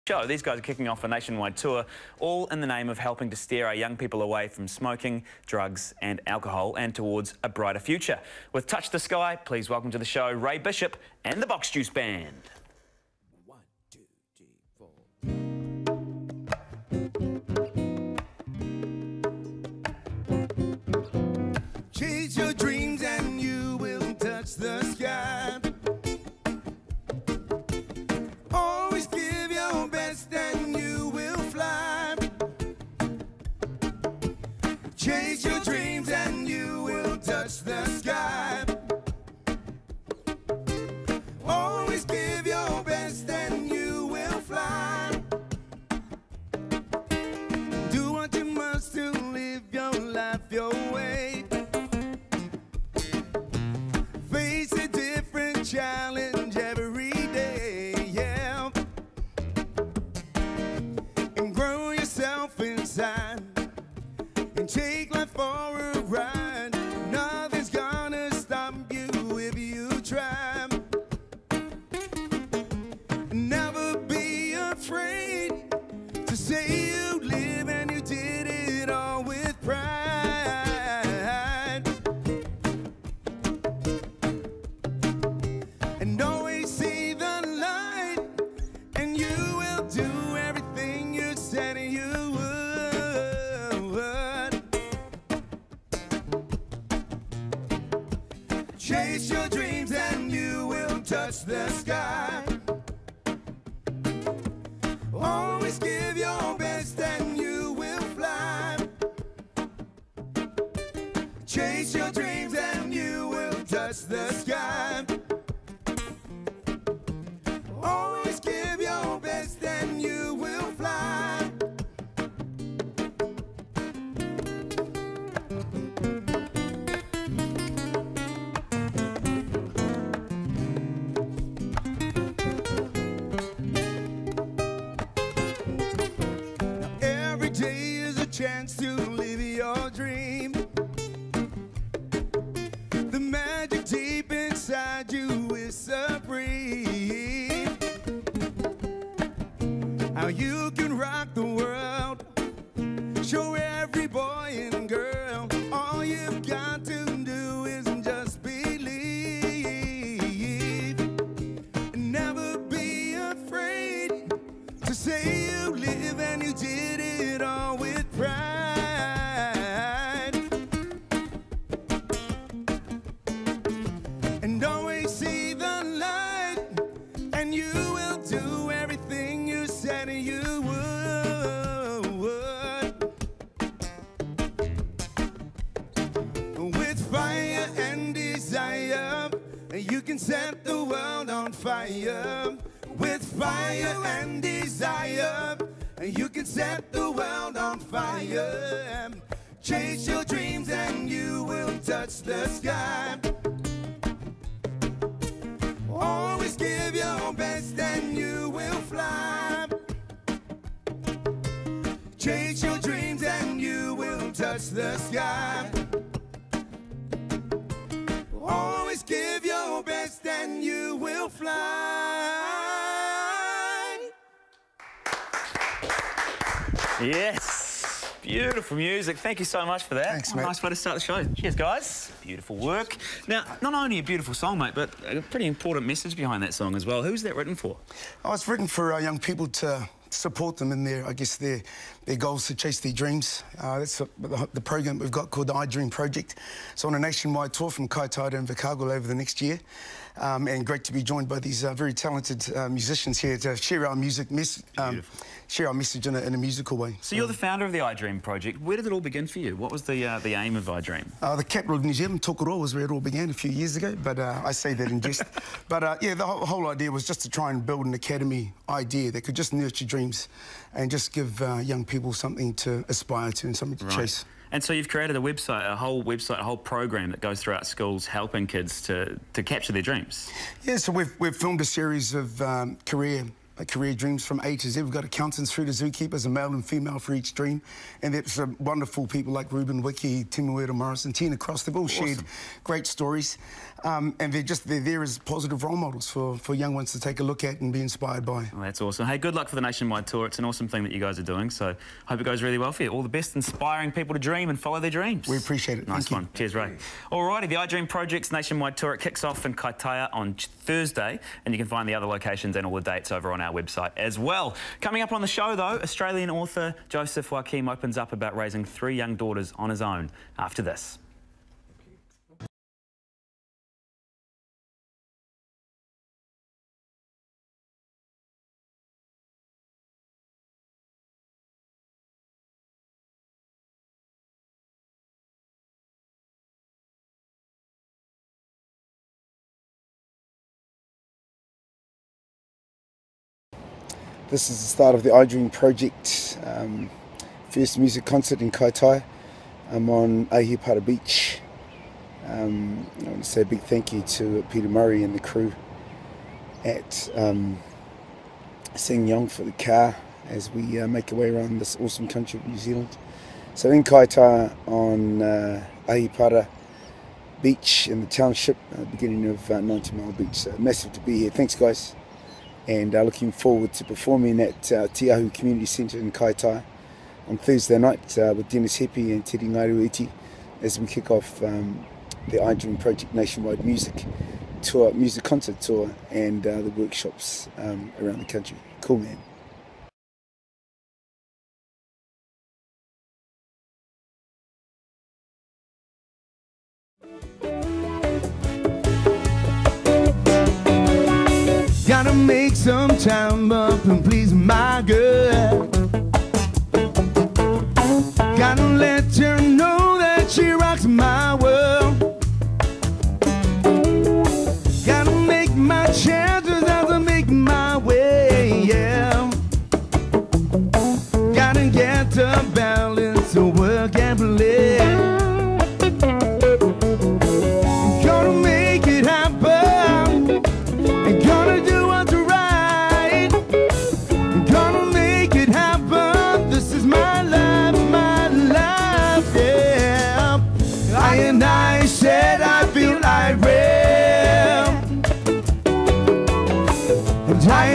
Show. These guys are kicking off a nationwide tour, all in the name of helping to steer our young people away from smoking, drugs and alcohol and towards a brighter future. With Touch the Sky, please welcome to the show Ray Bishop and the Box Juice Band. 1, 2, 3, 4. Chase your dreams and you will touch the sky. Always give your best and you will fly. Chase your dreams and you will touch the sky. Always give your best and you will fly. Do what you must to live your life your way. Face a different challenge every day, yeah. And grow yourself inside and take life for a ride. Nothing's gonna stop you if you try. Never be afraid to say you live and you did it all with pride. And always see the light, and you will do everything you said you would. Chase your dreams and you will touch the sky. Always give your best and you will fly. Chase your dreams and you will touch the sky. Always give your best and you will fly. Now every day is a chance to live your dream. The magic deep inside you is supreme. How you can rock the world, show every boy and girl. All you've got to do is just believe. And never be afraid to say you live and you did it all with pride. And always see the light, and you will do everything you said you would. With fire and desire, you can set the world on fire. With fire and desire, you can set the world on fire. Chase your dreams and you will touch the sky. Always give your best and you will fly. Chase your dreams and you will touch the sky. Always give your best and you will fly. Yes, beautiful music. Thank you so much for that. Thanks, mate. Nice way to start the show. Cheers, guys. Beautiful work. Now, not only a beautiful song, mate, but a pretty important message behind that song as well. Who's that written for? Oh, it's written for our young people to support them in their, I guess, their goals to chase their dreams. That's the program we've got called the iDream project. It's on a nationwide tour from Kaitaia and Chicago over the next year. And great to be joined by these very talented musicians here to share our music, share our message in a musical way. So you're the founder of the iDream project. Where did it all begin for you? What was the aim of iDream? The capital of New Zealand, Tokoroa, was where it all began a few years ago, but I say that in jest. But yeah, the whole idea was just to try and build an academy idea that could just nurture dreams and just give young people something to aspire to and something to chase. And so you've created a website, a whole program that goes throughout schools helping kids to capture their dreams. Yeah, so we've filmed a series of career career dreams from A to Z. We've got accountants through to zookeepers, a male and female for each dream. And there's wonderful people like Ruben Wiki, Timuera Morris, and Tina Cross. They've all shared great stories. And they're there as positive role models for young ones to take a look at and be inspired by. Well, that's awesome. Hey, good luck for the nationwide tour. It's an awesome thing that you guys are doing, so hope it goes really well for you. All the best, inspiring people to dream and follow their dreams. We appreciate it. Nice one. Cheers, Ray. Alrighty, the iDream Project's nationwide tour, it kicks off in Kaitaia on Thursday, and you can find the other locations and all the dates over on our website as well. Coming up on the show, though, Australian author Joseph Joachim opens up about raising 3 young daughters on his own after this. This is the start of the iDream project, first music concert in Kaitaia. I'm on Ahipara Beach. I want to say a big thank you to Peter Murray and the crew at Sing Yong for the car as we make our way around this awesome country of New Zealand. So in Kaitaia on Ahipara Beach in the township, beginning of 90 Mile Beach. So massive to be here. Thanks guys. And looking forward to performing at Te Ahu Community Centre in Kaitaia on Thursday night with Dennis Hepi and Teddy Ngairuiti as we kick off the iDream Project nationwide music concert tour and the workshops around the country. Cool, man. Gotta make some time up and please my girl. Gotta let her know that she rocks my world. Gotta make my chances as I make my way, yeah. Gotta get the balance to work and play. Gonna make it happen. Gonna do what's right. Gonna make it happen. This is my life, yeah. I said I feel irate.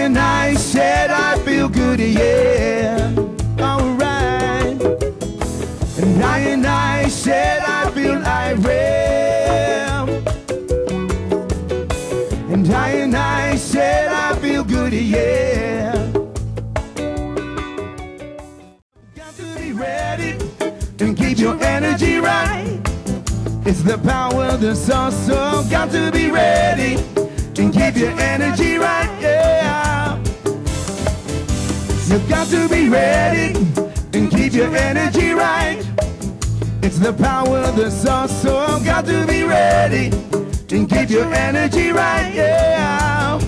And I said I feel good, yeah. Alright. And I said I feel irate. And I said I feel good, yeah. Got to be ready and keep your energy right. It's the power of the source, so got to be ready and keep your energy right, yeah. You've got to be ready and keep your energy right. It's the power of the source, so got to be ready and keep your energy right, yeah.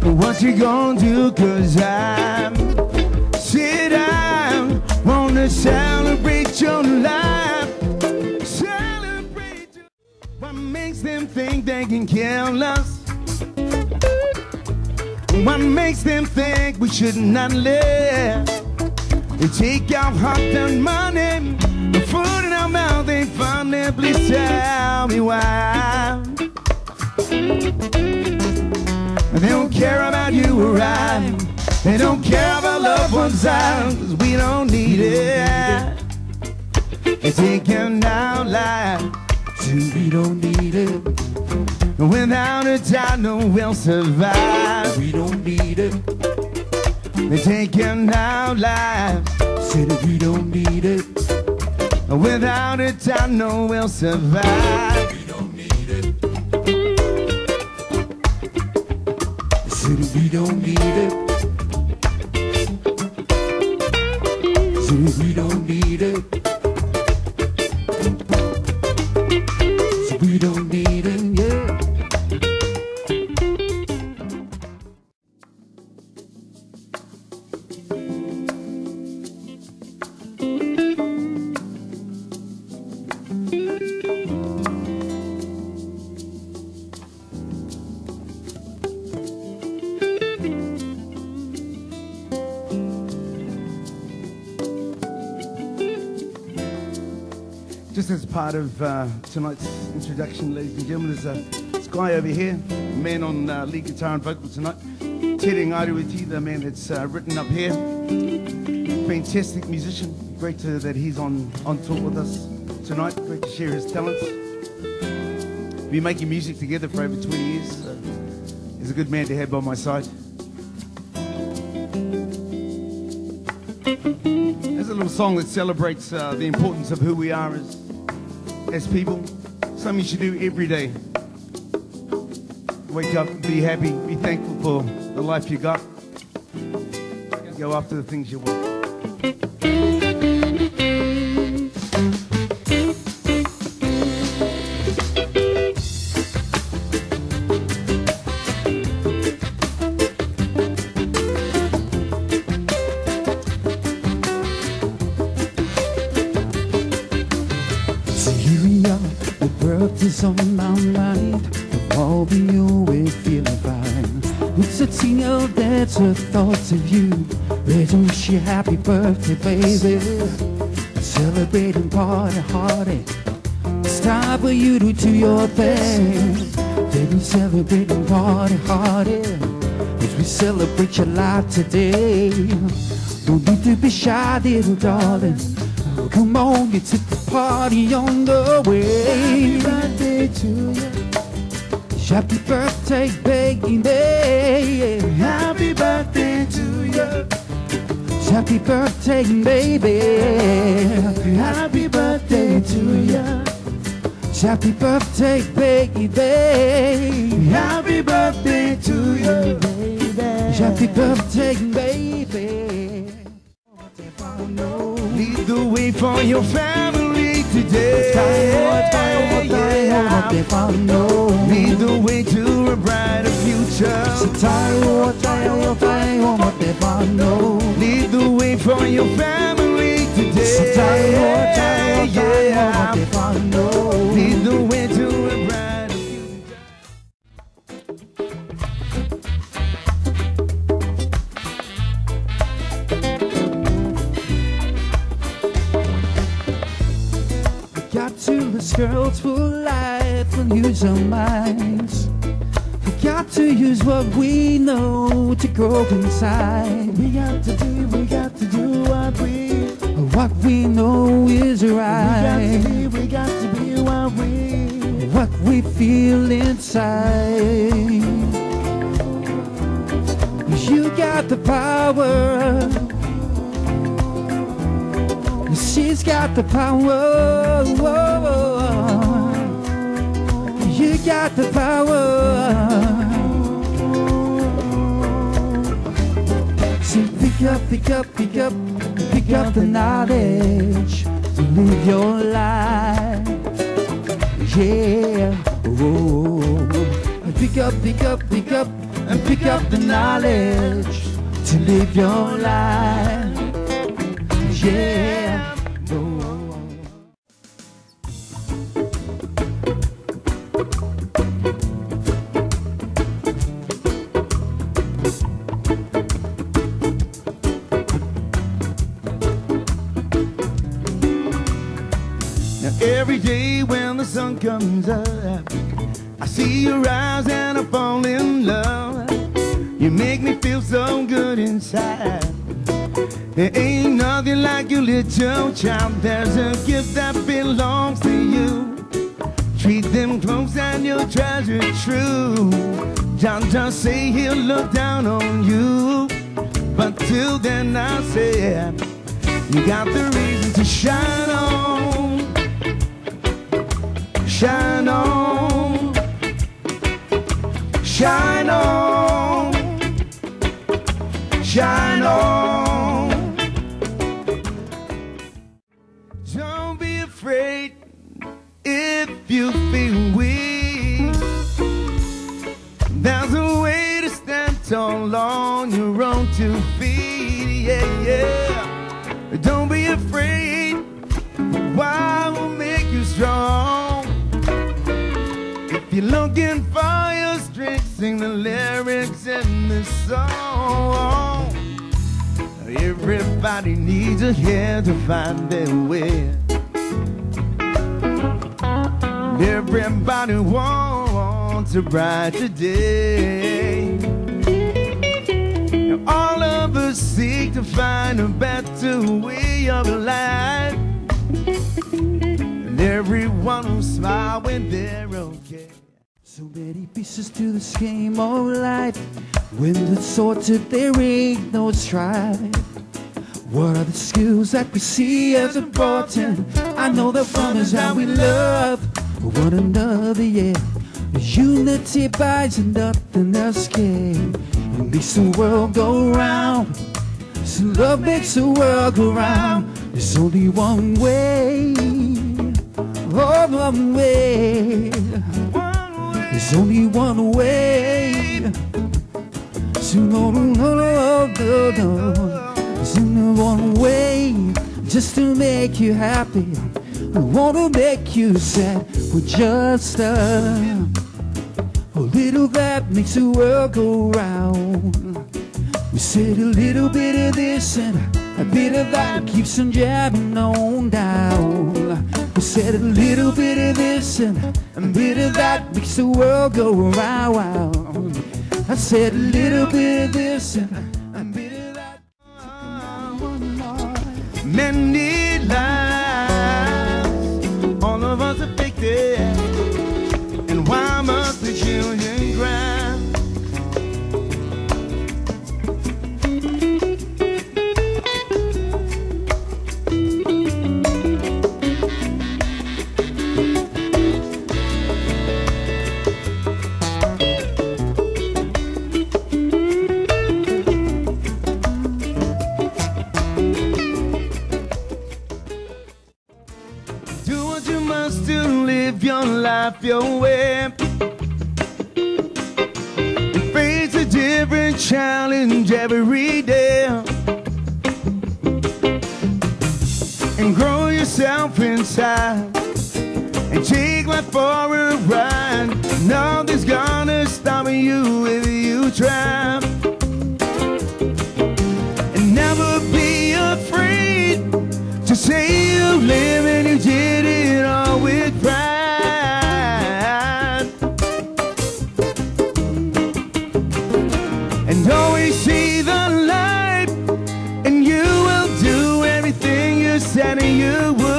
What you gonna do? 'Cause I'm wanna celebrate celebrate your life. Celebrate your life. What makes them think they can kill us? What makes them think we should not live? They take our hard-earned money, the food in our mouth ain't funny. Please tell me why. They don't care about you or I. They don't care about loved ones out, 'cause we don't need it. They're taking our life, so we don't need it. Without a doubt, no we'll survive. We don't need it. They're taking our lives, so that we don't need it. Without a doubt, no we'll survive. We don't need it. So that we don't need it. So that we don't need it. So we don't need it, yeah. Just as part of tonight's introduction, ladies and gentlemen, there's this guy over here, a man on lead guitar and vocal tonight, Tere Ngāruiti, the man that's written up here. Fantastic musician. Great that he's on tour with us tonight. Great to share his talents. We've been making music together for over 20 years. So he's a good man to have by my side. There's a little song that celebrates the importance of who we are as people. Something you should do every day. Wake up, be happy, be thankful for the life you got. Go after the things you want. Is on my mind, all be always feeling fine. It's a tingle that's her thoughts of you. Let's wish you happy birthday, baby. Celebrating party hardy. It's time for you to do your thing. Baby, celebrating party hardy. As we celebrate your life today. Don't need to be shy, little darling. Come on, it's the party on the way. Happy birthday to you. Happy birthday, baby. Happy birthday to you. Happy birthday, baby. Happy birthday to you. Happy birthday, baby. Happy birthday to you, baby. Happy birthday, baby. Lead the way for your family today. Lead the way to a brighter future. Lead the way for your family today. Lead the way to a brighter future. Got to lose girls for life and use our minds. We got to use what we know to grow inside. We got to do what we know is right. We got to be what we feel inside. You got the power. She's got the power. You got the power. So pick up the knowledge to live your life. Yeah. Oh. Pick up the knowledge to live your life. Yeah. Oh. Every day when the sun comes up, I see your eyes and I fall in love. You make me feel so good inside. There ain't nothing like your little child. There's a gift that belongs to you. Treat them close and you'll treasure true. John just say he'll look down on you, but till then I say you got the reason to shine on, shine on, shine on, shine on. Don't be afraid if you feel weak. There's a way to stand tall on your own 2 feet, yeah, yeah. Don't be afraid, why will make you strong? If you're looking for your strength, sing the lyrics in this song. Everybody needs a hand to find their way. Everybody wants a brighter day. All of us seek to find a better way of life, and everyone will smile when they're okay. So many pieces to this game of life. When it's sorted, there ain't no strife. What are the skills that we see as important? I know that one is how we love one another, yeah. Unity binds and nothing else can. It makes the world go round. So love makes the world go round. There's only one way. Oh, one way. There's only one way. So no, no, no, no, no. There's only one way just to make you happy. I want to make you sad with just a little that makes the world go round. We said a little bit of this and a bit of that keeps on jamming on down. We said a little bit of this and a bit of that makes the world go round. I said a little bit of this and a bit of that. Many lives, all of us affected, and why must the children cry? To live your life your way, you face a different challenge every day, and grow yourself inside and take life for a ride. Nothing's gonna stop you if you try, and never be afraid to say you live and you did it all with pride. And always see the light, and you will do everything you said you would.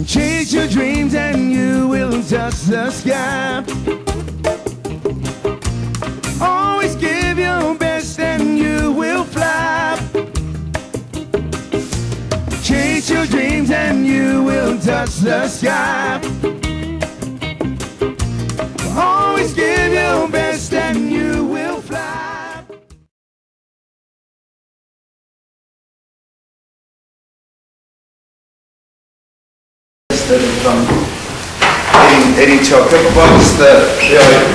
Chase your dreams and you will touch the sky. Always give your best and you will fly. Chase your dreams and you will touch the sky. Always give your best and you will fly. Instead of eating chocolate, well, just the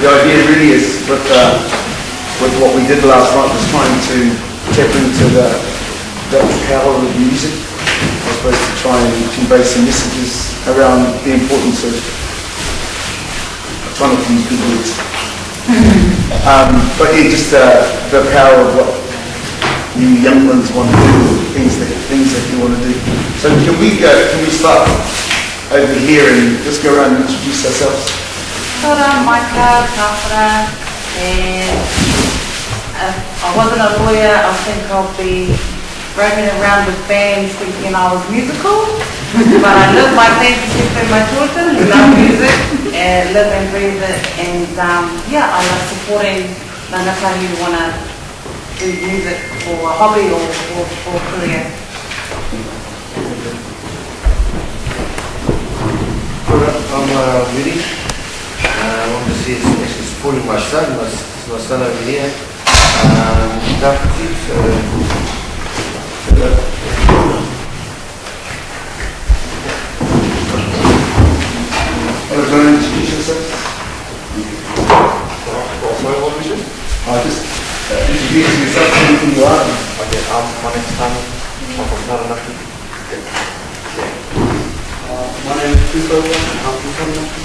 idea really is with what we did last night was trying to tap into the power of music. I suppose to try and convey some messages around the importance of trying to use good words. But yeah, just the power of you young ones want to do, things that you want to do. So can we start over here and just go around and introduce ourselves? Tora, Micah, Kawhara, and I wasn't a lawyer. I think I'll be raving around with bands thinking I was musical, but I live my fantasy with my children who love music and live and breathe it, and yeah, I love supporting Nanaka who want to do music for a hobby or career. I'm Willie. Obviously, it's actually supporting my son. My son over here. Hello, can I introduce yourself? Sorry, what was it? Just introduce yourself, tell me who you are. Okay, my name's Tani. I'm from Taranaki. My name is Tuko. I'm from Taranaki.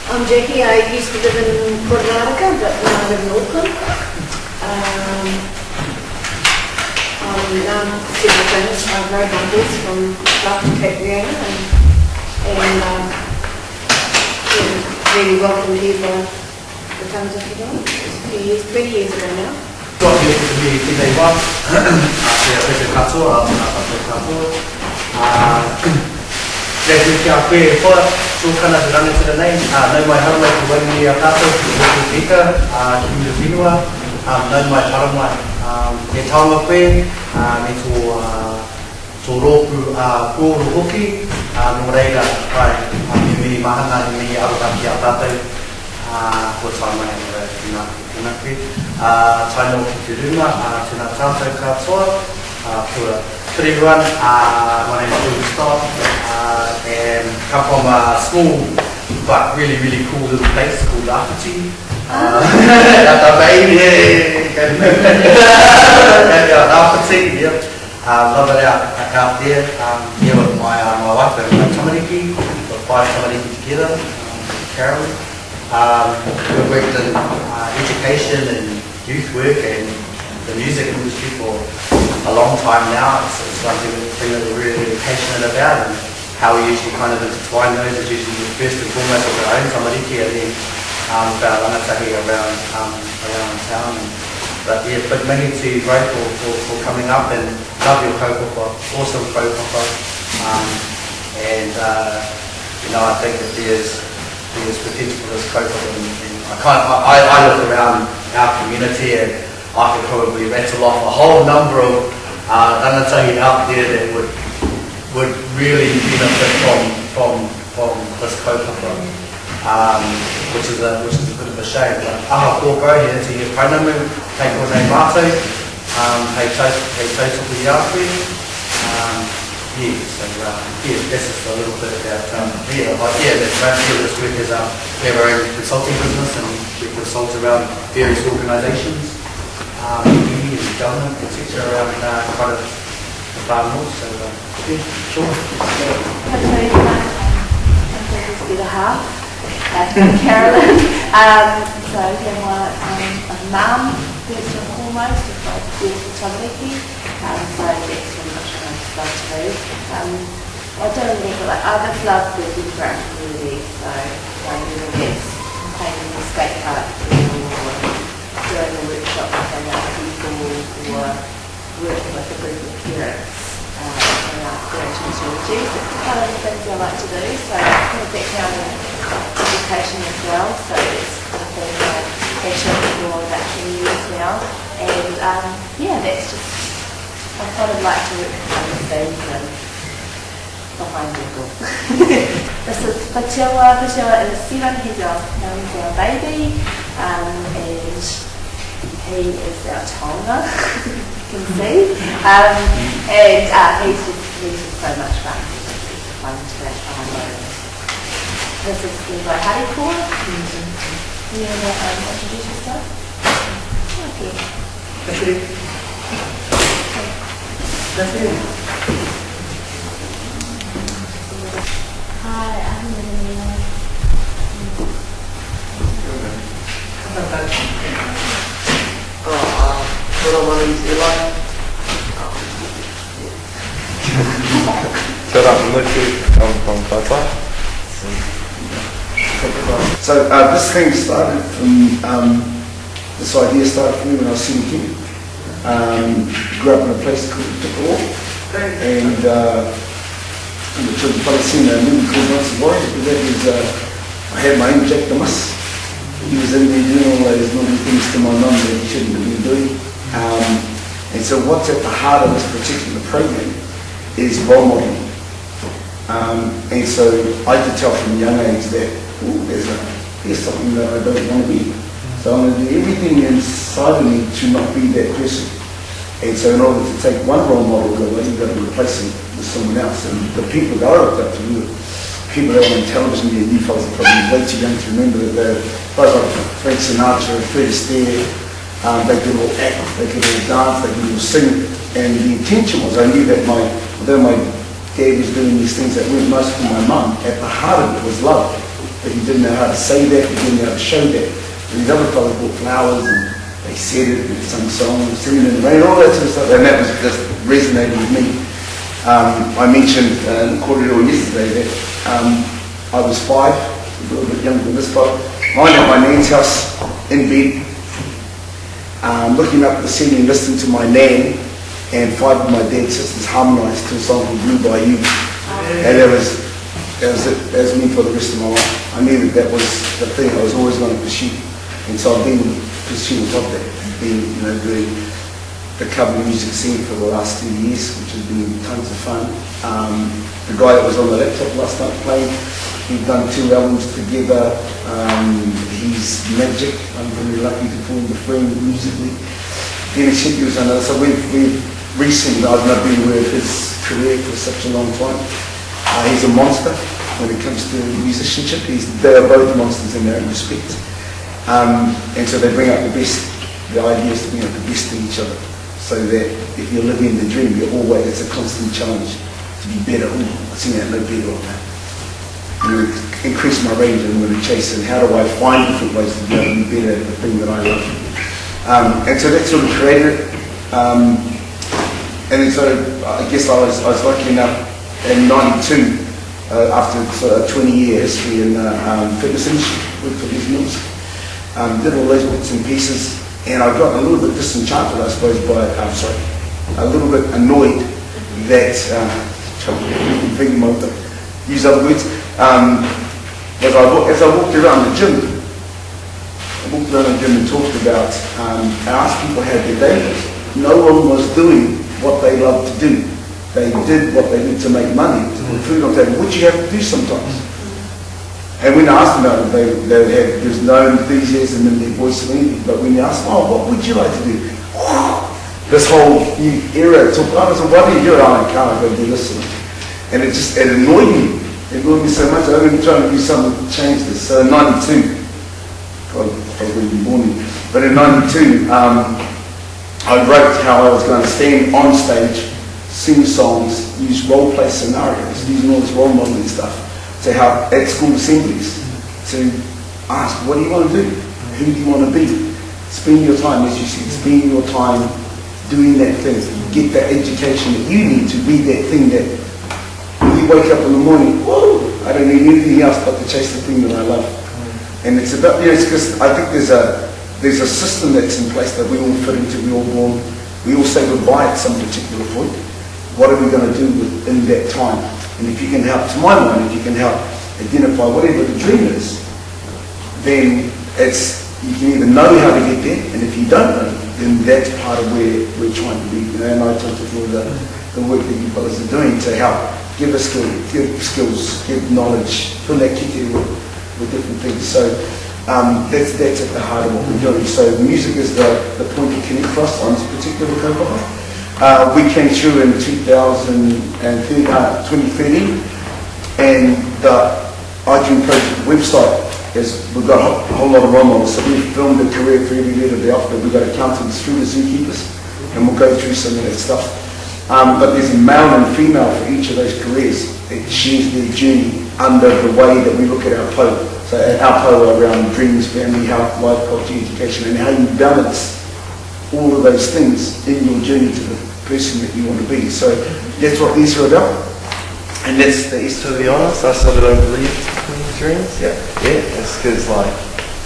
I'm Jackie. I used to live in Karnataka, but now I live in Auckland. I'm several things. I rode my horse from Clark to Kaitaia and really welcomed here for the Tangata Festival. It's 20 years ago now. Got here to be Kaitaia. Saya kerja kantor, saya kantor. Jadi kita pergi for so kana jalan itu dah lain. Nai mai haru mai kuat ni kantor itu kita kita binua. Nai mai haru mai. Dia tahu apa? Itu soroku guru hoki. Mereka right. Ini mahana ini aru kaki kantor. Kuat sama yang kena China to rumah, China transfer kantor, pura. Everyone, my name is Jordan Stott, and come from a small but really cool little place called Apathy. That's a baby. Apathy, yep. Love it out there. Here with my wife and my tamariki. We've got 5 tamariki together. Carolyn. We've worked in education and youth work and the music industry for a long time now. It's something that we're really passionate about, and how we usually kind of intertwine those is usually first and foremost with our own tamariki and then about rangatahi around town. But yeah, but many to grateful for coming up and love your kaupapa, awesome kaupapa. And you know, I think that there's potential for this kaupapa, and I look around our community and I could probably rattle off a whole number of rangatahi out there that would really benefit from this kaupapa, which is a bit of a shame. But aha kōkau, here to your kainamu, kei kōnei mātou, hei tautoko i āwhi. Yeah, so yeah, that's just a little bit about that's basically this work is we have our own consulting business and we consult around various organisations, and government, etc. around kind of the far north. So yeah, sure. Carolyn. So my mum, first and foremost, is my daughter Tamariki. So that's very much what I love to do. I don't think I just love working for our community. So whether it's taking the skate park or doing a workshop with other people or working with a group of parents around creating strategies. It's the kind of things I like to do. So I have a background in education as well. So it's been my passion for about 10 years now. And yeah, that's just, I kind of like to work behind the scenes and behind the door. This is Patewa. Patewa is 7. He's our baby. And he is our taonga, you can see. And he's just so much fun. He's fun to that behind. This is Levi Harikor. You want to introduce yourself? Okay. That's it. That's it. Hi, I'm Lynn. from Kaitaia. So this thing started from, this idea started for me when I was 17. Grew up in a place called Kaitaia, and in the children's Palestine, a movie called Once a Warrior, but that was, I had my own Jack the Mus. He was in there doing all those naughty things to my mum that he shouldn't have been doing. And so what's at the heart of this particular program is role modeling. And so I could tell from a young age that, oh, there's something that I don't want to be. So I'm going to do everything inside of me to not be that person. And so in order to take one role model away, you've got to replace him with someone else. And the people that I looked up to were people that were on television, you fellas are probably way too young to remember that they're guys like Frank Sinatra, Fred Astaire. They could all act, they could all dance, they could all sing. And the intention was, I knew that although my dad was doing these things that weren't most for my mum, at the heart of it was love. But he didn't know how to say that, he didn't know how to show that. And these other fellas bought flowers and they said it, and sung songs, singing in the rain, all that sort of stuff. And that was just resonating with me. I mentioned in the corridor yesterday that I was 5, a little bit younger than this fellow, lying at my nan's house in bed, looking up at the ceiling, listening to my nan and 5 of my dad's sisters harmonised to a song called Blue by You. And that was me for the rest of my life. I knew that was the thing I was always going to pursue. And so I've been pursuing of that, been doing the cover music scene for the last 2 years, which has been tons of fun. The guy that was on the laptop last night playing, we've done 2 albums together. He's magic. I'm very lucky to call him a friend musically. Dennis Hickey was another. So we've recently, I've not been aware of his career for such a long time. He's a monster when it comes to musicianship. They are both monsters in their own respect. And so they bring out the best. The idea is to bring out the best in each other, so that if you're living the dream, you're always, it's a constant challenge to be better. Oh, I think that no better on that. Increase my range and I'm going to chase, and how do I find different ways to be able to be better at the thing that I love. And so that sort of created it. And then sort of, I guess I was lucky enough in '92, after sort of 20 year history in the fitness industry, worked for these mills, did all those bits and pieces, and I got a little bit disenchanted, I suppose, by, a little bit annoyed that, use other words, as I walked around the gym, and talked about, I asked people how their day was. No one was doing what they loved to do. They did what they did to make money, to put food on the table, which you have to do sometimes. And when I asked them about it, there's no enthusiasm in their voice or anything, but when you ask them, oh, what would you like to do? This whole new era, I said, what do you do? I can't go do this. And it annoyed me. It annoyed me so much. I was trying to do something to change this. So in '92, God, I was really born in, but in '92, I wrote how I was going to stand on stage, sing songs, use role play scenarios, using all this role modeling stuff to help at school assemblies to ask, what do you want to do? Who do you want to be? Spend your time, as you said, spend your time doing that thing. Get that education that you need to be that thing that when you wake up in the morning, whoa, I don't need anything else but to chase the thing that I love. And it's about, it's because I think there's a system that's in place that we all fit into, we all born, we all say goodbye at some particular point. What are we going to do in that time? And if you can help, to my mind, if you can help identify whatever the dream is, then you can either know how to get there, and if you don't know, then that's part of where we're trying to be. And I talked about the work that you fellas are doing to help give us skills, give knowledge, fill that kitty with different things. So that's at the heart of what we're doing. So music is the point to connect for us on this particular cohort. We came through in 2013, and the iDream project website we've got a whole lot of role models. So we've filmed a career for every letter of the alphabet. We've got accountants through the zookeepers, and we'll go through some of that stuff. But there's a male and female for each of those careers. It shares their journey under the way that we look at our PO. So our PO around dreams, family, health, life, culture, education, and how you balance all of those things in your journey to the person that you want to be. So that's what these are about. And that's to be honest, I sort of don't believe in dreams. Yeah, it's because like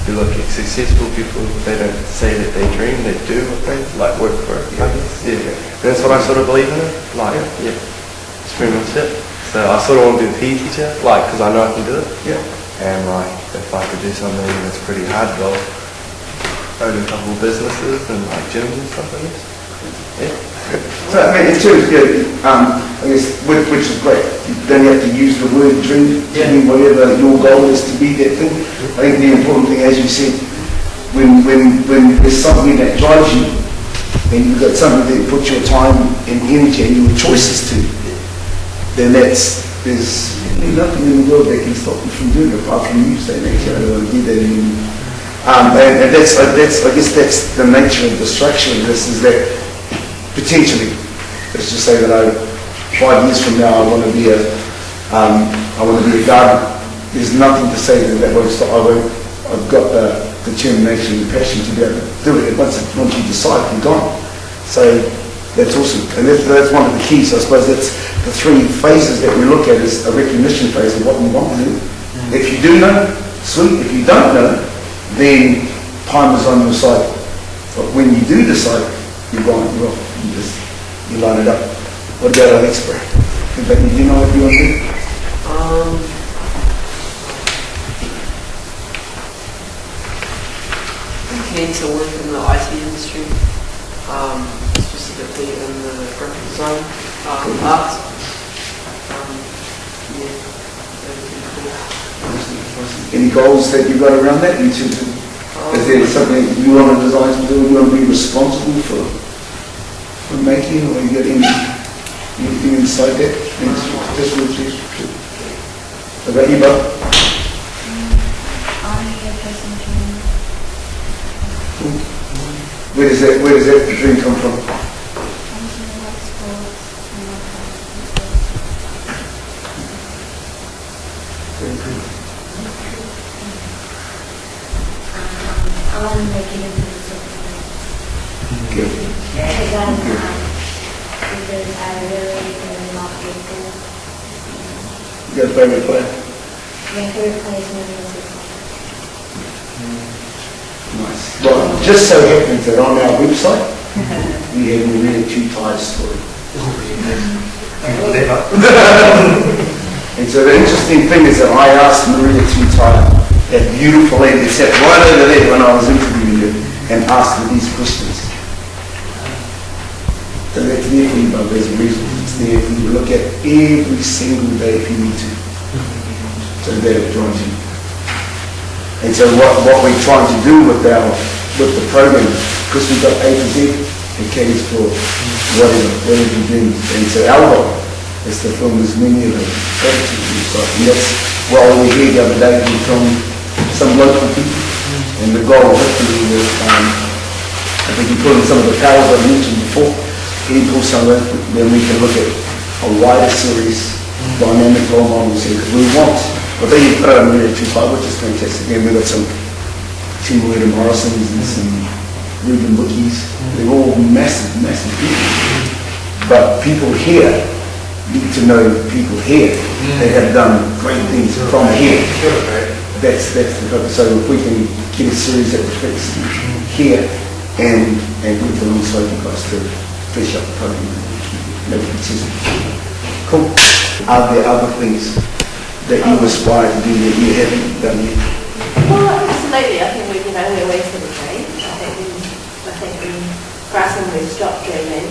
you look at successful people, they don't say that they dream, they do what they like work for it. I guess. Yeah. That's what I sort of believe in it. Like it's pretty much it. So I sort of want to be a PE teacher, like because I know I can do it. Yeah. And like if I could do something that's pretty hard goal, own a couple of businesses and like gyms and stuff like this. Yeah. So I mean, in terms of, I guess, which is great. You don't have to use the word dream to mean whatever your goal is to be that thing. I think the important thing, as you said, when there's something that drives you, and you've got something that you put your time and energy and your choices to, then there's nothing in the world that can stop you from doing it apart from you saying, actually, I don't want to do that anymore. And that's, I guess that's the nature of the structure of this, is that potentially, let's just say that 5 years from now I want to be a gardener. There's nothing to say that won't stop. I've got the determination and passion to be able to do it. Once you decide, you're gone. So that's awesome. And that's one of the keys. I suppose that's the 3 phases that we look at, is a recognition phase of what we want to do. If you do know, sweet. If you don't know, then time is on your side. But when you do decide, you're gone. You line it up. What about our next break? Do you know what you want to do? I'm keen to work in the IT industry, specifically in the graphic design, art. Any goals that you've got around that? Is there something you want to design to do? You want to be responsible for making, or you got anything inside that? Just what about you, Bob? Where does that dream come from? I want to make it into something. Good. Because I really love baseball. You got a favorite player? My favorite player is Mary. Nice. Well, just so happens that on our website, we have a really Kaitaia story. And so the interesting thing is that I asked Maria Kaitaia, that beautiful lady that sat right over there when I was interviewing her, and asked her these questions. So that's there for you, but there's a reason. It's there for you to look at every single day if you need to. So that it joins you. And so what we're trying to do with the program, because we've got A to Z, it caters for whatever you do. And so our goal is to film as many of the attitudes we've got. And that's what we were here the other day, we filmed some local people. And the goal hopefully was, if we can pull in some of the powers I mentioned before, can pull some of it, then we can look at a wider series, dynamic role models here, because we want. Well, there you've got a really Kaitaia, which is fantastic. And we've got some Tim Wheeler Morrisons and some Ruben Wickies. They're all massive, massive people. But people here need to know people here that have done great things from here. That's the purpose. So if we can get a series that reflects here and with the alongside you guys to finish up the program, make it consistent. Cool. Are there other things that you aspire to do that you haven't done yet? Well, absolutely. I think we're always going to dream. I think for us when we've stopped dreaming,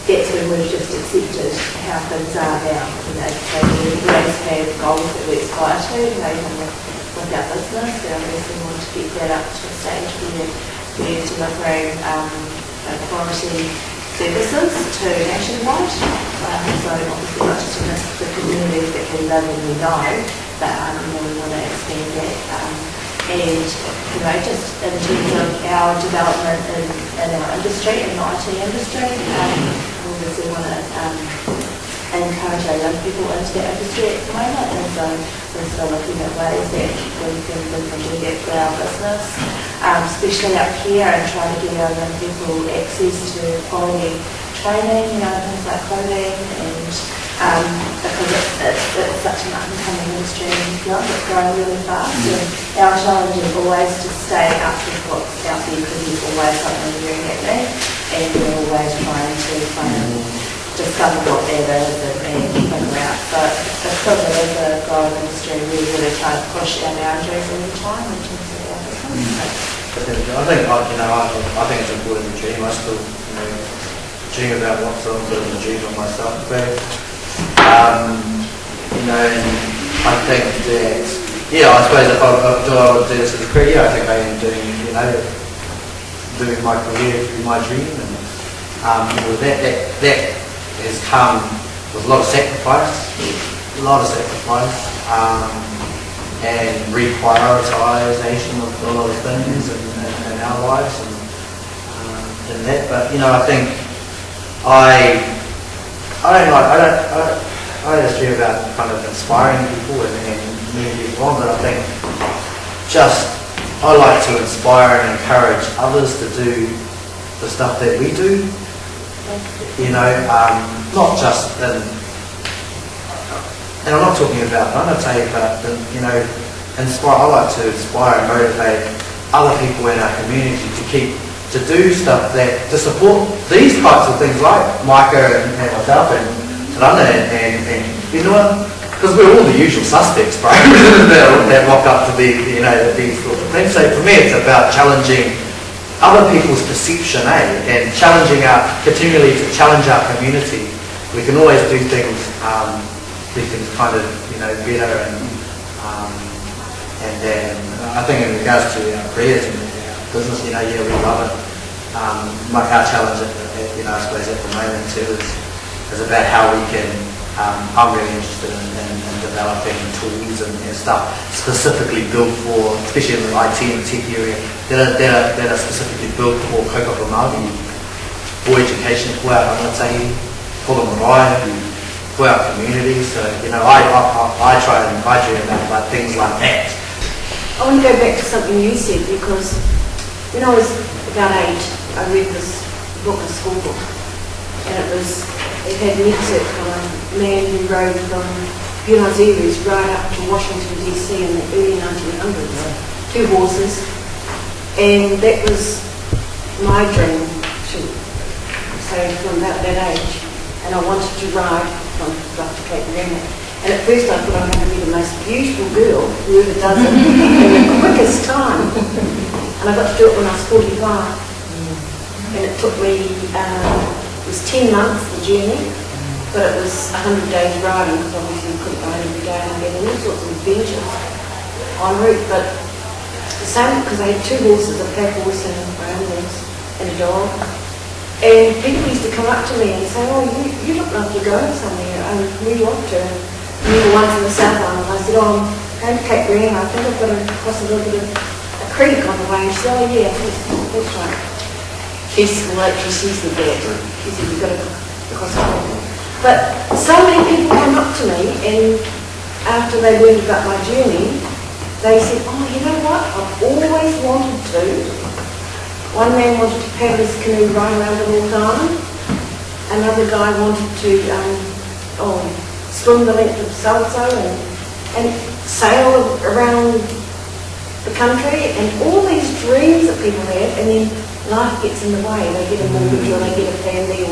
that's when we've just accepted how things are now. So we always have goals that we aspire to, even with our business. We obviously want to get that up to a stage where we're delivering quality services to nationwide. So obviously not just in the communities that we live and we know, but we want to expand that. And just in terms of our development in our industry, in the IT industry, we obviously want to encourage our young people into that industry at the moment, and so we're still looking at ways that we can do that for our business, especially up here, and try to get our young people access to quality training, things like coding and because it's such an up-and-coming industry in New Zealand. It's growing really fast, and our challenge is always to stay up with what's out there, because there's always something new happening, and we're always trying to discover what that is and figure out. So because it is a growing industry, we really try to push our boundaries all the time in terms of our business. I think, I think it's important to dream. I still, dream about what sort of a dream of myself. But, and I think that, I suppose if I would do this as a career, I think I am doing, doing my career through my dream, and that has come with a lot of sacrifice, and reprioritisation of a lot of things in our lives and that. But I think I don't just dream about kind of inspiring people and moving people on, but I think I like to inspire and encourage others to do the stuff that we do. Not just in, and I'm not talking about Rangatei, but inspire. I like to inspire and motivate other people in our community to do stuff to support these types of things, like Micah and myself and Rana and because we're all the usual suspects, right? that rock up to be these sorts of things. So for me, it's about challenging other people's perception, and continually to challenge our community. We can always do things kind of better, and then I think in regards to our careers and our business, we love it. Our challenge, I suppose at the moment too is about how we can. I'm really interested in developing tools and stuff specifically built for, especially in the IT and tech area, that are specifically built for kaupapa Māori, for education, for our Rangatei, for the marae, for our community. So I try and dream about things like that. I want to go back to something you said, because when I was about 8, I read this book, a school book, and it had an excerpt from a man who rode from Buenos Aires right up to Washington DC in the early 1900s, 2 horses, and that was my dream to say from about that age, and I wanted to ride from Kaitaia. And at first I thought I'm going to be the most beautiful girl who ever does it in the quickest time. And I got to do it when I was 45. And it took me, it was 10 months, the journey, but it was 100 days riding, because obviously you couldn't ride every day, and I had all sorts of adventures en route. But the same, because I had 2 horses, a pack horse and a brown horse, and a dog. And people used to come up to me and say, oh, you look like you're going somewhere, where you off to? And we were once in the South Island, and I said, oh, I'm going to Kaitaia, I think I've got to cross a little bit of a creek on the way. And she said, oh yeah, that's right. She sees the dad. She said, you've got to cross a creek. But so many people come up to me, and after they learned about my journey, they said, oh, you know what, I've always wanted to. One man wanted to paddle his canoe right around the North Island. Another guy wanted to swim the length of so-and-so and sail around the country, and all these dreams that people have, and then life gets in the way. They get a mortgage or they get a family,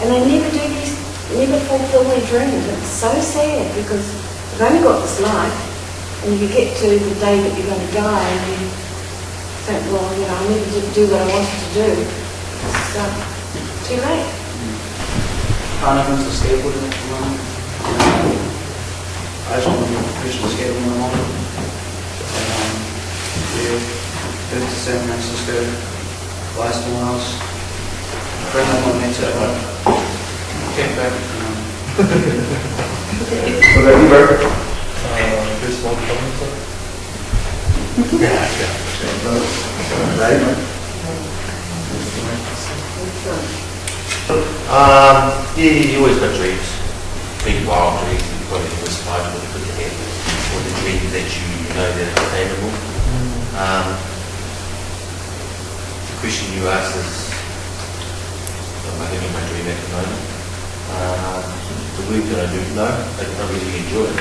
and they never fulfill their dreams. It's so sad, because you've only got this life, and you get to the day that you're going to die, and you think, well, I never did do what I wanted to do. It's too late. Carnival's a skateboarding at the moment. I just want to be a professional skater when I'm older. Moved to San Francisco last when I was a friend of mine met it, but came back. What about you, Bert? First one coming, sir? Yeah. You always got dreams, big wild dreams. You've got to aspire to put your head, or the dreams that you know that are attainable. The question you asked is, am I living my dream at the moment? the work that I do? No, I really enjoy it.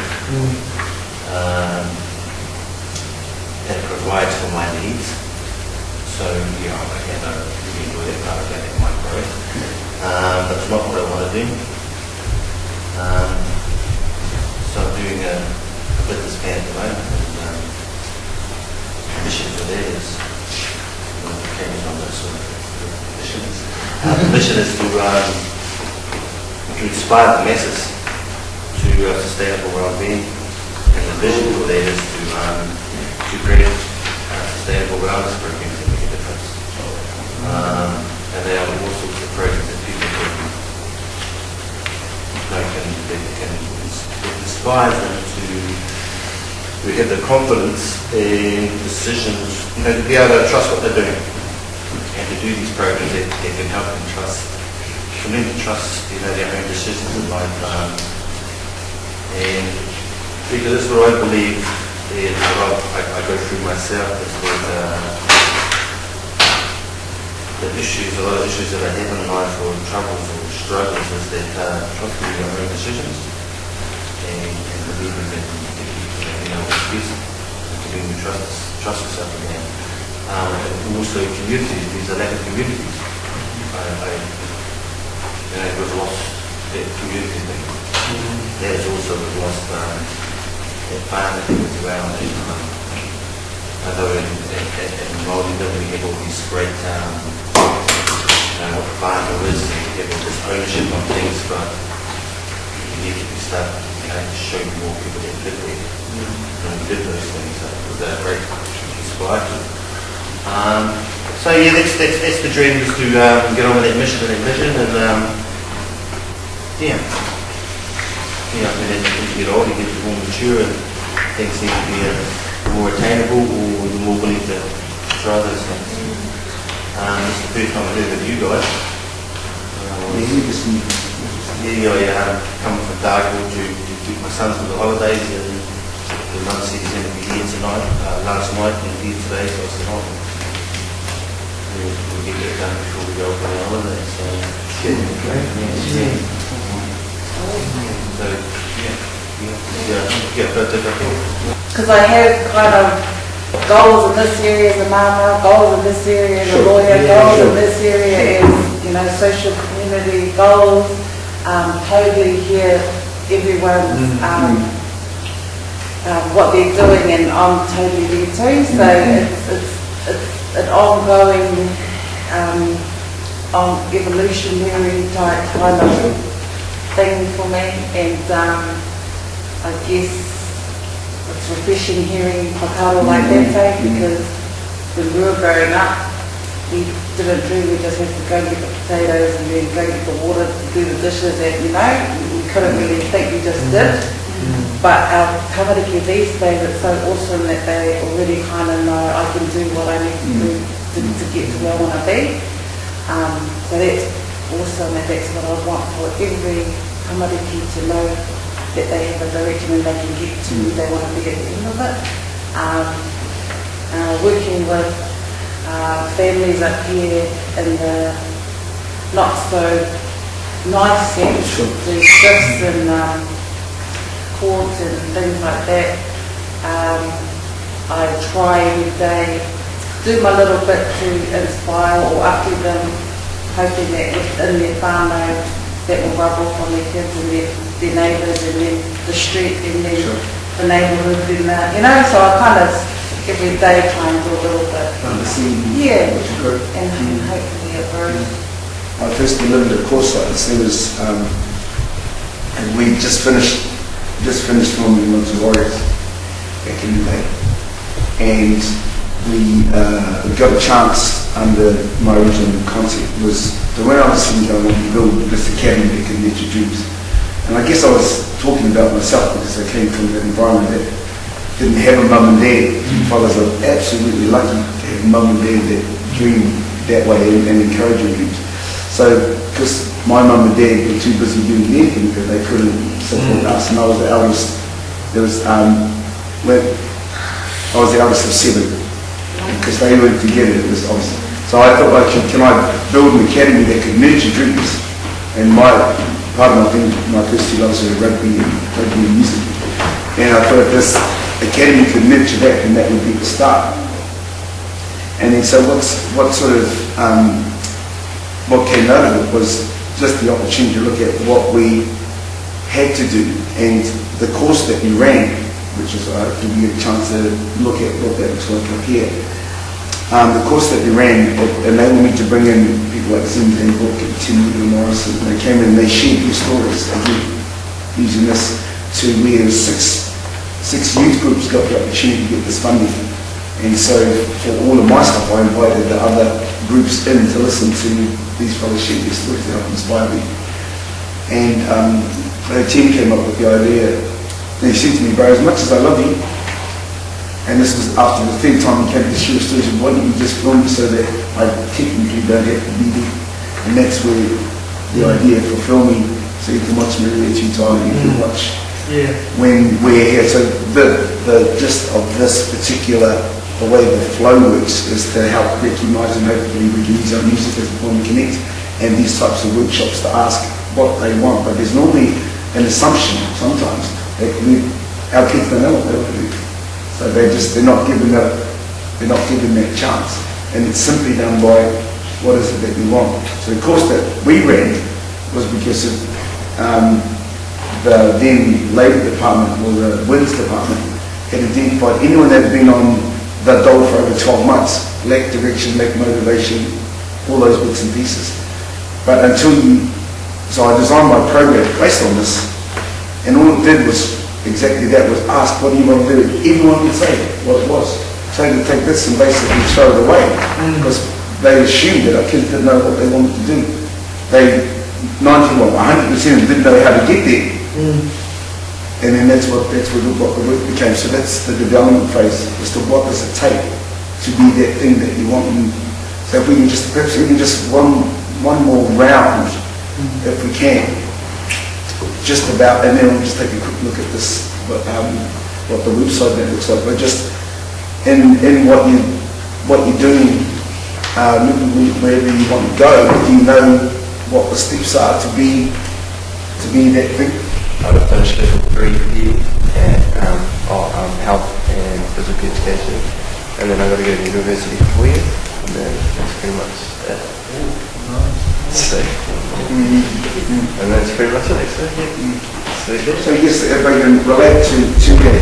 It provides for my needs. So yeah, I really enjoy that part of that in my growth. But it's not what I want to do. So I'm doing a business plan at the moment, and the mission for that is, on those sort of missions. The mission is to inspire the masses to sustainable well-being, and the vision for that is to create sustainable wellness programs that make a difference. And there are all sorts of programs that people can inspire them to have the confidence in decisions, to be able to trust what they're doing, and to do these programs that can help them trust, for them to trust, their own decisions in life. And because that's what I believe is what I go through myself, is that a lot of issues that I have in life, or troubles or struggles, is that trusting your own decisions and believing that you know what's best, and believing you trust yourself again. And also communities, there's a lack of communities. It was lost, that community thing. That is also lost, that farm that was around, although in Māori we have all these great, what farmer is, and we have all this ownership of things, but you need to start, show more people that live there, and live those things. They're great inspired. So yeah, that's the dream, is to get on with that mission and that vision, and yeah, I mean, as you get older, you get more mature, and things seem to be more attainable, or you're more willing to try those things. This is the first time I heard of you guys. I come from Dartford to keep my sons for the holidays, and the mum said he's going to be here tonight, last night, and here today, so I said, we'll get that done before we go off on the holidays. So, because I have kind of goals in this area as a mama, goals in this area as a lawyer, goals in this area as, social community goals. Totally hear everyone's what they're doing, and I'm totally there too. So it's an ongoing, evolutionary type kind of thing for me, and I guess it's refreshing hearing whakaaro like that, because when we were growing up, we didn't dream, we just had to go and get the potatoes and then go get the water to do the dishes, and we couldn't really think, we just did. But our tamariki these days, it's so awesome that they already kind of know I can do what I need to do to get to where I want to be. So that's awesome, and that's what I want for every tamariki to know, that they have a direction and they can get to where they want to be at the end of it. Working with families up here in the not so nice sense, do shifts and court and things like that. I try every day, do my little bit to inspire or upkeep them, hoping that within their whānau that will rub off on their kids and their neighbours, and then the street, and then the neighbourhood, and so I kind of every day try and do a little bit. Yeah, and hopefully it grows. I first lived at Coursides. There was, and we just finished filming Winter Warriors back in the day, and we got a chance under my original concept was that when I was thinking I wanted to build this academy that could nurture dreams, and I guess I was talking about myself because I came from that environment that didn't have a mum and dad. Fathers are absolutely lucky to have a mum and dad that dream that way and encourage your dreams. So, because my mum and dad were too busy doing their thing that they couldn't support us, and I was the eldest. There was I was the eldest of 7, because they went together. It was so I thought, can I build an academy that could nurture dreams? And my part of my first two loves were rugby and music. And I thought this academy could nurture that, and that would be the start. And then so what came out of it was just the opportunity to look at what we had to do, and the course that we ran, which is I hope you get a chance to look at what that looks like up here. The course that we ran enabled me to bring in people like Zim Van Book and Tim Morrison. They came in and they shared their stories again, using this to where six youth groups got the opportunity to get this funding. And so for all of my stuff, I invited the other groups in to listen to these fellows share their stories to help inspire me. And the team came up with the idea. And he said to me, bro, as much as I love you, and this was after the third time he came to share stories, why don't you just film me so that I technically don't have to be there? And that's where the idea for filming, so you can watch me every 2 times, you can watch when we're here. So the gist of this particular, the way the flow works is to help recognise and hopefully we can use our music as a form of connect, and these types of workshops to ask what they want. But there's normally an assumption sometimes that our kids don't know what they want to do. So they're not given that chance, and it's simply done by what is it that we want. So the course that we ran was because of the then Labour Department, or the Winds Department, had identified anyone that had been on the dole for over 12 months, lacked direction, lacked motivation, all those bits and pieces. But so I designed my program based on this, and all it did was exactly that, was ask, what do you want to do? Everyone would say what it was. So to take this and basically throw it away, because they assumed that our kids didn't know what they wanted to do. 100% of them didn't know how to get there. And then that's what the work became. So that's the development phase, as to what does it take to be that thing that you want. And so if we can just one more round, if we can, just about, and then we'll just take a quick look at this, what the website that looks like. But just in what you're doing, wherever you want to go, do you know what the steps are to be that thing? I would finish level 3 here at health and physical education, and then I got to go to university for 4 years, and then that's pretty much it. So, and that's pretty much it. So yes, if I can relate to that,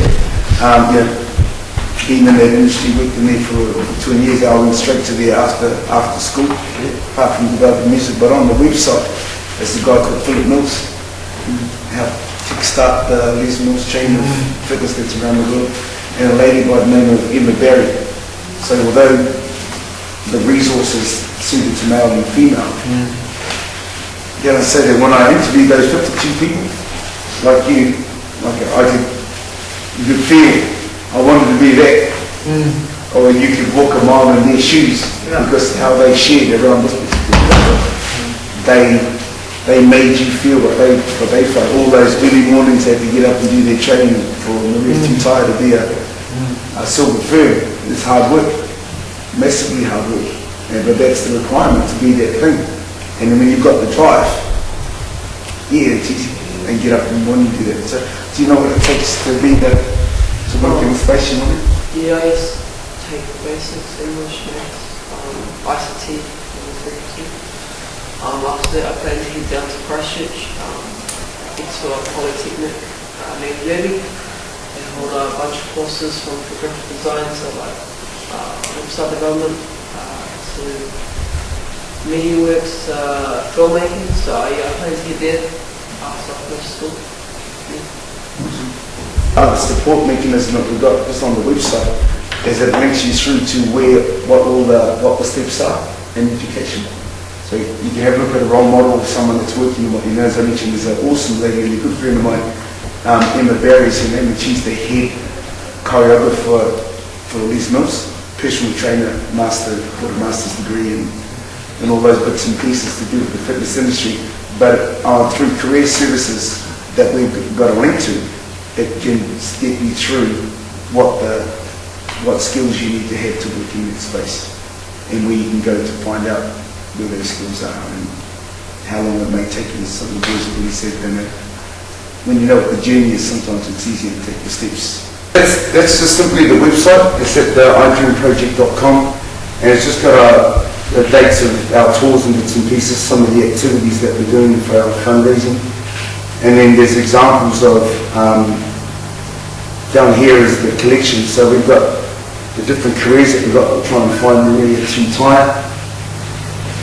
being in that industry, worked in there for 20 years, I went straight to there after school, apart from developing music. But on the website, there's a guy called Philip Mills, who helped kickstart the Les Mills chain of fitness that's around the world, and a lady by the name of Emma Barry. So although the resources suited to male and female, you gotta say that when I interviewed those 52 people, like you could feel I wanted to be that, or you could walk a mile in their shoes, because how they shared around this particular they made you feel what they felt. All those early mornings they had to get up and do their training for Maria's too tired to be a silver fern. It's hard work, massively hard work, but that's the requirement to be that thing. And then when you've got the drive, it's easy, and get up in the morning and do that. So do you know what it takes to be that, to work in the space you want? Yeah, I just take the basics, English, maths, ICT, and frequency. After that, I plan to head down to Christchurch, into a polytechnic, named Learning, and hold a bunch of courses from graphic design, so like website development, to media works, filmmaking. So I plan to head there after I finish school. The support mechanism that we've got just on the website is it links you through to what the steps are in education. So you can have a look at a role model of someone that's working in what you know. As I mentioned, there's an awesome lady, a good friend of mine, Emma Barry, her name, and she's the head choreographer for Les Mills, personal trainer, got a master's degree and all those bits and pieces to do with the fitness industry. But through career services that we've got a link to, it can get you through what skills you need to have to work in that space, and where you can go to find out where those skills are how long it may take you. Something Bruce really said, and when you know what the journey is, sometimes it's easier to take the steps. That's just simply the website. It's at iDreamproject.com, and it's just got the dates of our tours and bits and pieces, some of the activities that we're doing for our fundraising. And then there's examples of, down here is the collection. So we've got the different careers that we've got. We're trying to find Maria at Kaitaia,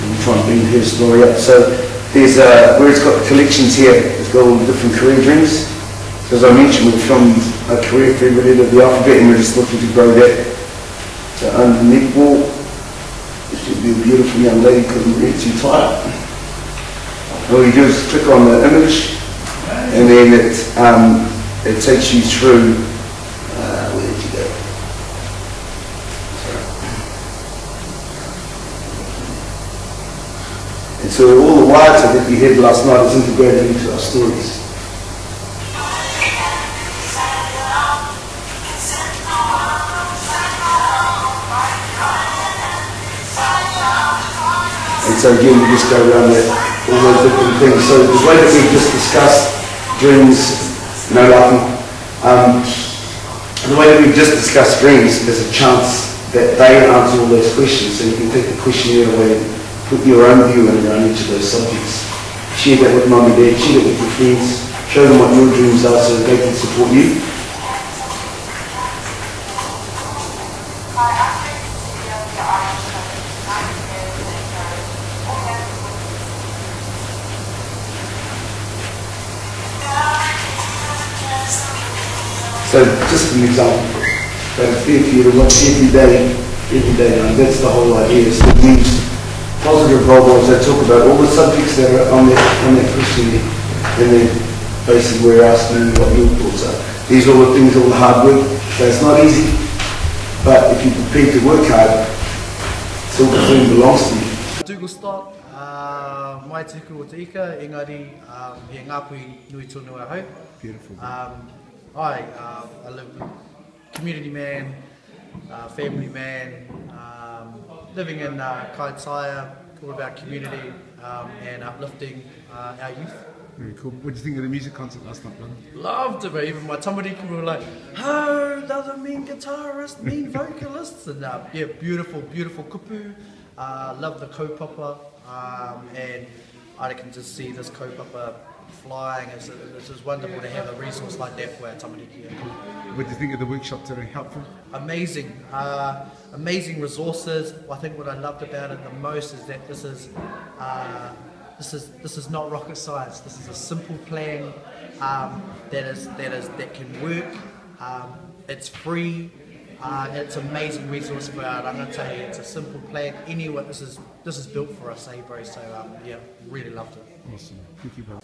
and we're trying to bring her story up. So there's where it's got the collections here, it's got all the different career dreams. So as I mentioned, we've filmed a career for every letter of the alphabet, and we're just looking to grow that. So underneath wall, there should be a beautiful young lady called Maria Kaitaia. All you do is click on the image, and then it takes you through. Where did you go? And so all the words that we had last night is integrated into our stories. And so again, we just go around there, all those different things. So the way that we've just discussed dreams, no laughing, the way that we've just discussed dreams is a chance that they answer all those questions. So you can take the questionnaire away and put your own view in around each of those subjects. Share that with mum and dad, share that with your friends, show them what your dreams are so that they can support you. So just an example, but it's there for you to watch every day. And that's the whole idea, is to use positive role models that talk about all the subjects that are on that questionnaire, and then basically we're asking what your thoughts are. These are all the things, all the hard work. So it's not easy, but if you're prepared to work hard, it's all the thing belongs to you. Tūgusta, mai tuku o te ika, engari, he ngāpui nui tonu a hau. Beautiful. I live community man, family man, living in Kaitaia, all about community and uplifting our youth. Very cool. What did you think of the music concert last night, brother? Loved it, but even my tamariki were like, oh, doesn't mean guitarist, mean vocalists. And yeah, beautiful, beautiful kupu. Love the kaupapa, and I can just see this kaupapa flying. It's just wonderful to have a resource like that for our tamariki. What do you think of the workshop today? Helpful? Amazing. Amazing resources. I think what I loved about it the most is that this is not rocket science. This is a simple plan that can work. It's free. It's an amazing resource for our rangatahi. It's a simple plan. Anyway, this is built for us, bro. So yeah, really loved it. Awesome. Thank you, brother.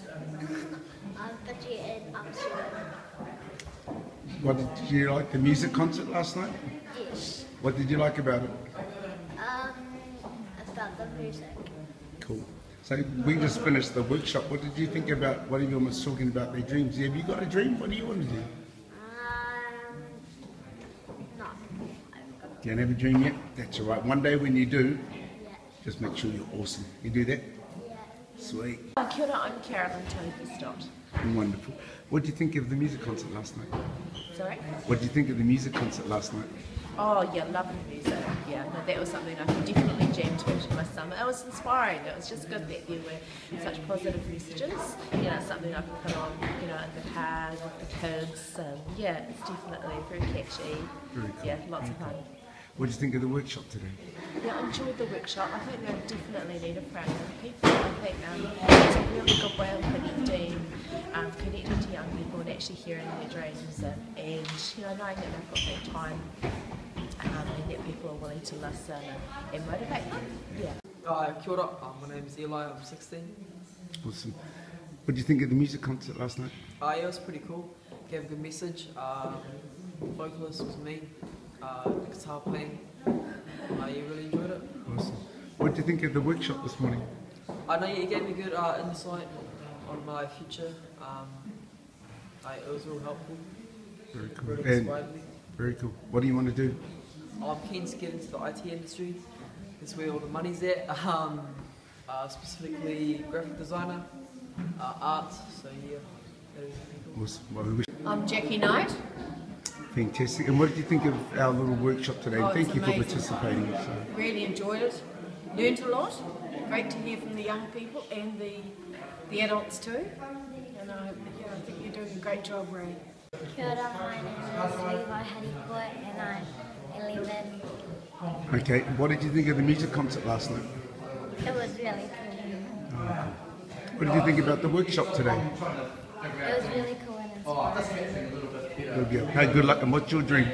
What did you like the music concert last night? Yes. What did you like about it? About the music. Cool. So we just finished the workshop. What did you think about what everyone was talking about their dreams? Have you got a dream? What do you want to do? No. You don't have a dream yet? That's all right. One day when you do, just make sure you're awesome. You do that? Yeah. Sweet. Kia ora, I'm Carolyn Toby-Stott. Wonderful. What did you think of the music concert last night? Sorry? What did you think of the music concert last night? Oh yeah, lovely music. Yeah, no, that was something I could definitely jam to in my summer. It was inspiring. It was just good that there were such positive messages. You know, something I could put on, you know, in the car with the kids. Yeah, it's definitely very catchy. Very cool. Yeah, lots of fun. What did you think of the workshop today? Yeah, I enjoyed the workshop. I think they're definitely needed for our young people. I think it's a really good way of connecting to young people and actually hearing their dreams and you know, knowing that they've got that time and that people are willing to listen and motivate them. Yeah. Kia ora, my name is Eli, I'm 16. Awesome. What did you think of the music concert last night? Yeah, it was pretty cool. Gave a good message. The vocalist was me. The guitar playing. You really enjoyed it. Awesome. What did you think of the workshop this morning? I know you gave me good insight on my future. It was real helpful. Very cool. Really inspired me. Very cool. What do you want to do? I'm keen to get into the IT industry. That's where all the money's at. I Specifically graphic designer, art, so yeah. Awesome. Well, we wish- I'm Jackie Knight. Fantastic. And what did you think of our little workshop today? Oh, Thank you amazing. for participating. So. Really enjoyed it. Learned a lot. Great to hear from the young people and the adults too. And I think you're doing a great job, Ray. Kia ora, my name is Levi Haripua and I'm 11. Okay, what did you think of the music concert last night? It was really cool. What did you think about the workshop today? It was really cool and inspiring. Good, yeah. Hey, good luck. And what's your dream?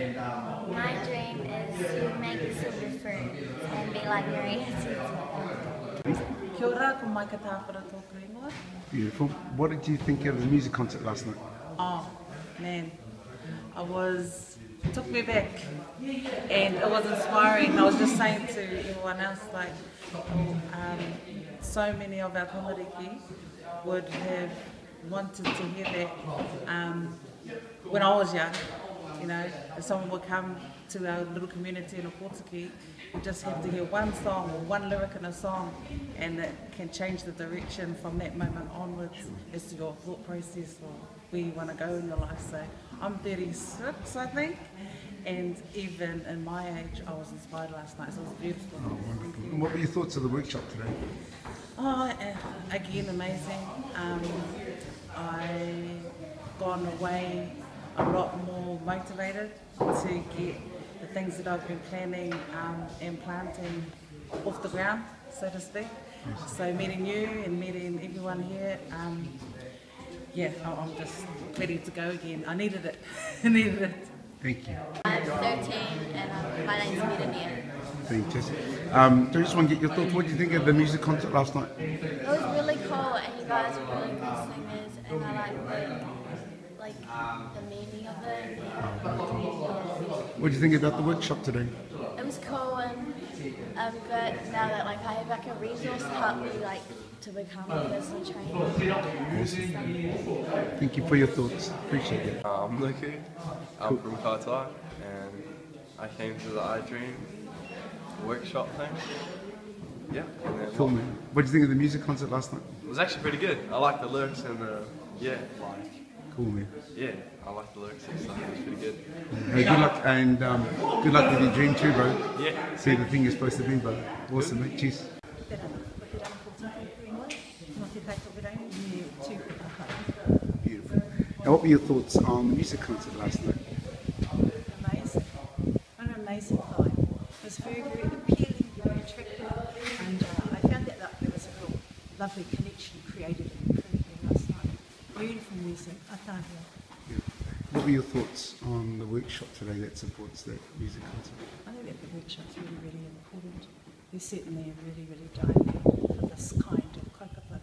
My dream is to make a silver fruit and be like Maria Suits. Kia ora, ko mai ka tāwhara tōku ingoa. Beautiful. What did you think of the music concert last night? Oh, man. It took me back and it was inspiring. I was just saying to everyone else, like, so many of our tamariki would have wanted to hear that when I was young. You know, if someone would come to our little community in Opotiki, you just have to hear one song or one lyric in a song and it can change the direction from that moment onwards as to your thought process or where you want to go in your life. So I'm 36, I think, and even in my age I was inspired last night, so it was beautiful. Oh, wonderful. And what were your thoughts of the workshop today? Oh, again, amazing. I gone away a lot more motivated to get the things that I've been planning and planting off the ground, so to speak. So meeting you and meeting everyone here, yeah, I'm just ready to go again. I needed it. I needed it. Thank you. I'm 13 and my name's Medania. Fantastic. I just want to get your thoughts. What did you think of the music concert last night? It was really cool and you guys were really good singers and I like the meaning of it. What do you think about the workshop today? It was cool and good now that like I have like a resource to help me like to become a personal trainer. Awesome. Thank you for your thoughts. Appreciate it. I'm Nicky. I'm from Kaitaia and I came to the iDream workshop thing. Yeah. And then Cool, man. What did you think of the music concert last night? It was actually pretty good. I liked the lyrics and yeah. Cool, man. Yeah, I liked the lyrics and stuff. It was pretty good. Hey, good luck and good luck with your dream too, bro. Yeah. See the thing you're supposed to be, bro. Awesome, mate. Cheers. Beautiful. Now, what were your thoughts on the music concert last night? Amazing. What an amazing vibe. It was very, very appealing, very attractive, and I found that there was a real lovely connection created in front of me last night. Beautiful music. I can't hear. What were your thoughts on the workshop today that supports that music concert? I think that the workshop's really, really important. They're certainly really, really dying for this kind of kaupapa,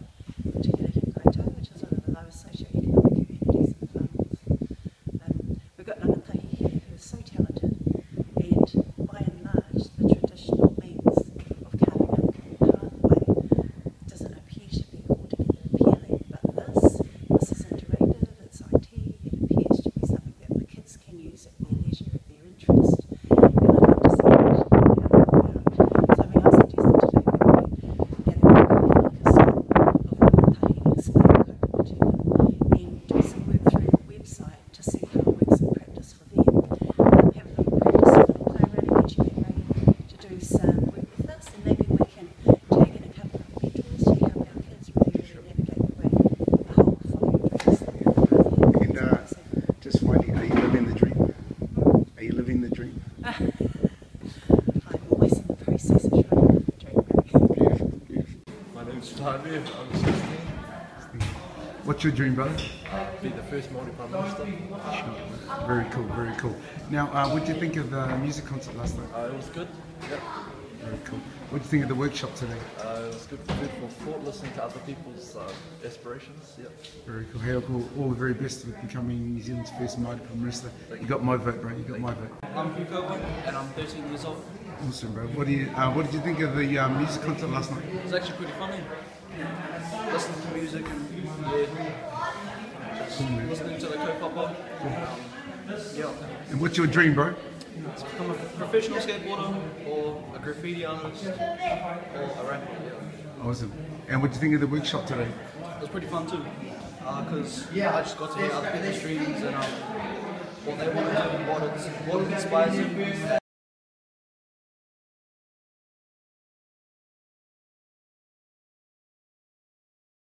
particularly in Kaitaia, which is one of the lowest socio-economic communities in Whanganui. We've got rangatahi here who are so talented, and by and large, the traditional means of carving out a pathway doesn't appear to be altogether appealing, but this is interactive, it's IT, it appears to be something that the kids can use at their leisure, at their interest, and I'd love to see it. So I mean, I suggested today that we gather a focus of rangatahi, explain kaupapa to them, and do some work through the website to see how it works in practice for them. Have a little practice, a little play running, get you get ready to do some work with us, and maybe we can tag in a couple of mentors to help our kids really, really navigate the way the whole following dreams. And just finally, are you living the dream? Are you living the dream? I'm always in the process of trying to live the dream. Beautiful, beautiful. My name's Fabio, I'm 16. What's your dream, brother? Be the first Māori Prime Minister. Sure. Very cool, very cool. Now, what did you think of the music concert last night? It was good, yep. Very cool. What did you think of the workshop today? It was good food for thought, listening to other people's aspirations, yep. Very cool. Hey, all the very best with becoming New Zealand's first Māori Prime Minister. You got my vote, bro. You got my vote. I'm Hugo and I'm 13 years old. Awesome, bro. What did you think of the music concert last night? It was actually pretty funny. Listening to music and Cool, man. listening to the kaupapa. Yeah. And what's your dream, bro? To become a professional skateboarder or a graffiti artist or a rapper. Yeah. Awesome. And what do you think of the workshop today? It was pretty fun too, because I just got to hear other people's dreams and what they want to do, what inspires them.